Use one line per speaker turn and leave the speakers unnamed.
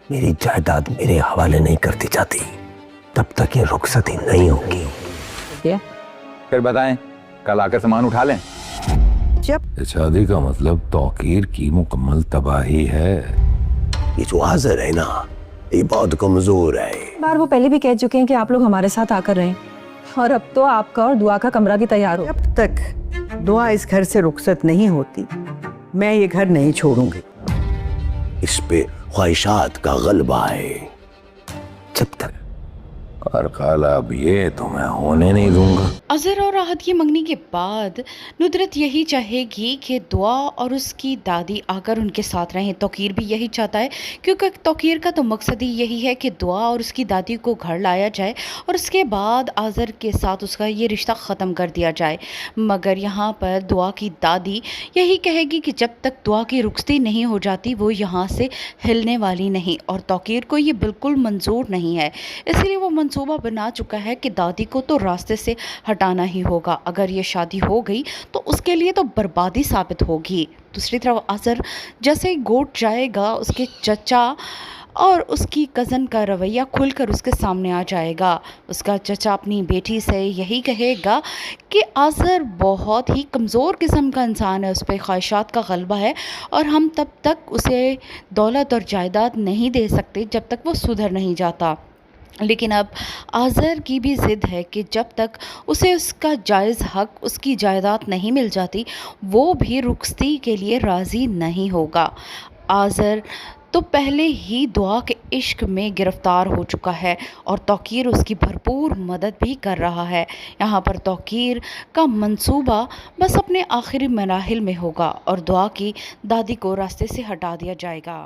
میری جائیداد میرے حوالے نہیں کرتی جاتی تب تک یہ رخصتی نہیں ہوگی.
پھر بتائیں کل آ کر سامان اٹھا لیں.
شادی کا مطلب توقیر کی مکمل تباہی ہے. یہ جو آذر ہے نا یہ بہت کمزور ہے.
بار وہ پہلے بھی کہہ چکے ہیں کہ آپ لوگ ہمارے ساتھ آ کر رہیں اور اب تو آپ کا اور دعا کا کمرہ بھی تیار ہو.
جب تک دعا اس گھر سے رخصت نہیں ہوتی میں یہ گھر نہیں چھوڑوں گی.
اس پہ خواہشات کا غلبہ ہے. جب تک اور خالہ اب یہ تو میں ہونے نہیں دوں گا.
اظہر اور راحت کی منگنی کے بعد ندرت یہی چاہے گی کہ دعا اور اس کی دادی آ کر ان کے ساتھ رہیں. توقیر بھی یہی چاہتا ہے کیونکہ توقیر کا تو مقصد ہی یہی ہے کہ دعا اور اس کی دادی کو گھر لایا جائے اور اس کے بعد اظہر کے ساتھ اس کا یہ رشتہ ختم کر دیا جائے. مگر یہاں پر دعا کی دادی یہی کہے گی کہ جب تک دعا کی رخصتی نہیں ہو جاتی وہ یہاں سے ہلنے والی نہیں، اور توقیر کو یہ بالکل منظور نہیں ہے. اس لیے وہ منصوبہ بنا چکا ہے کہ دادی کو تو راستے سے ہٹانا ہی ہوگا. اگر یہ شادی ہو گئی تو اس کے لیے تو بربادی ثابت ہوگی. دوسری طرف اظہر جیسے ہی گوٹ جائے گا اس کے چچا اور اس کی کزن کا رویہ کھل کر اس کے سامنے آ جائے گا. اس کا چچا اپنی بیٹی سے یہی کہے گا کہ اظہر بہت ہی کمزور قسم کا انسان ہے، اس پہ خواہشات کا غلبہ ہے اور ہم تب تک اسے دولت اور جائیداد نہیں دے سکتے جب تک وہ سدھر نہیں جاتا. لیکن اب اظہر کی بھی ضد ہے کہ جب تک اسے اس کا جائز حق، اس کی جائیداد نہیں مل جاتی وہ بھی رخصتی کے لیے راضی نہیں ہوگا. اظہر تو پہلے ہی دعا کے عشق میں گرفتار ہو چکا ہے اور توقیر اس کی بھرپور مدد بھی کر رہا ہے. یہاں پر توقیر کا منصوبہ بس اپنے آخری مراحل میں ہوگا اور دعا کی دادی کو راستے سے ہٹا دیا جائے گا.